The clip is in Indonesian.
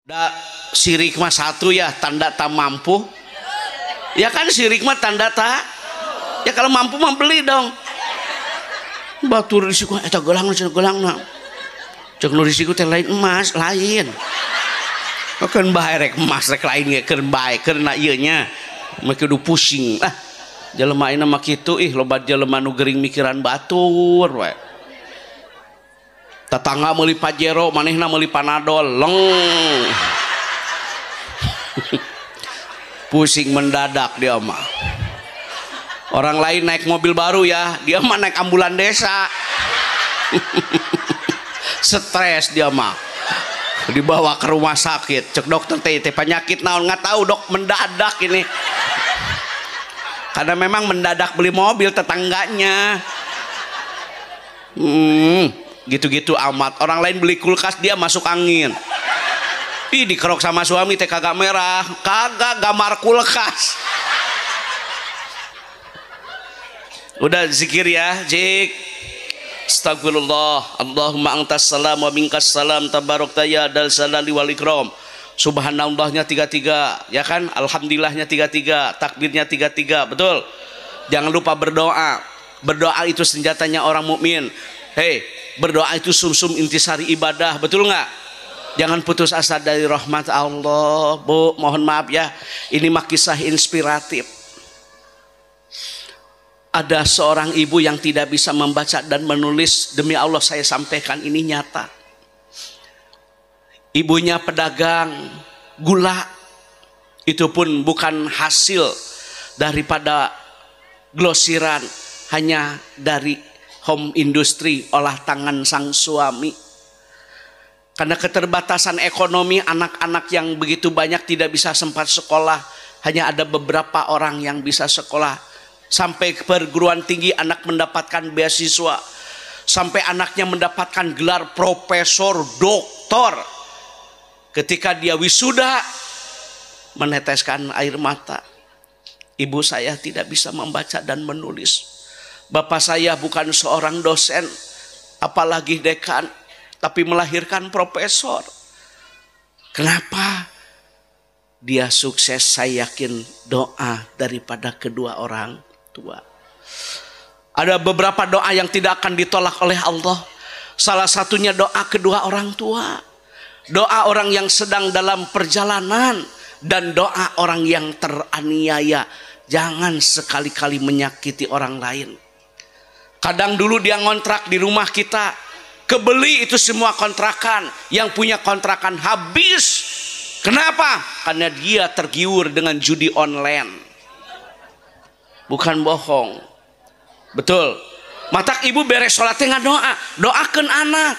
Da, sirik mah satu ya, tanda tak mampu. Ya kan sirik mah tanda tak. Ya kalau mampu mah beli dong. Batur risiko eta gelang na. Cek nu risiko teh lain emas, lain. Keun bae rek emas rek lain ge keun bae keurna ieu nya. Mah kudu pusing. Ah, jelema ayeuna mah kitu loba jelema nu gering mikiran batur we. Tetangga meuli Pajero, manehna meuli Panadol, leng. Pusing mendadak dia mah. Orang lain naik mobil baru ya, dia mah naik ambulan desa. Stres dia mah. Dibawa ke rumah sakit, cek dokter teh penyakit naon nggak tahu dok, mendadak ini. Karena memang mendadak beli mobil tetangganya. Gitu-gitu amat. Orang lain beli kulkas dia masuk angin. Ih, dikerok sama suami teh kagak merah, kagak gambar kulkas. Udah zikir ya, zik. Astagfirullah, Allahumma antas salam wa minkas salam, tabarakta ya dal salali wal ikram. Subhanallahnya 33, ya kan? Alhamdulillahnya 33, takbirnya 33, betul? Jangan lupa berdoa. Berdoa itu senjatanya orang mukmin. Hei, berdoa itu sumsum intisari ibadah, betul nggak? Jangan putus asa dari rahmat Allah. Bu, mohon maaf ya, ini mah kisah inspiratif. Ada seorang ibu yang tidak bisa membaca dan menulis. Demi Allah saya sampaikan ini nyata. Ibunya pedagang gula. Itu pun bukan hasil daripada glosiran, hanya dari home industry, olah tangan sang suami. Karena keterbatasan ekonomi, anak-anak yang begitu banyak tidak bisa sempat sekolah. Hanya ada beberapa orang yang bisa sekolah. Sampai ke perguruan tinggi anak mendapatkan beasiswa. Sampai anaknya mendapatkan gelar profesor, doktor. Ketika dia wisuda, meneteskan air mata. Ibu saya tidak bisa membaca dan menulis. Bapak saya bukan seorang dosen, apalagi dekan, tapi melahirkan profesor. Kenapa? Dia sukses, saya yakin doa daripada kedua orang tua. Ada beberapa doa yang tidak akan ditolak oleh Allah. Salah satunya doa kedua orang tua. Doa orang yang sedang dalam perjalanan. Dan doa orang yang teraniaya. Jangan sekali-kali menyakiti orang lain. Kadang dulu dia ngontrak di rumah kita, kebeli itu semua kontrakan. Yang punya kontrakan habis. Kenapa? Karena dia tergiur dengan judi online. Bukan bohong. Betul. Matak ibu beres sholatnya nggak doa. Doakan anak.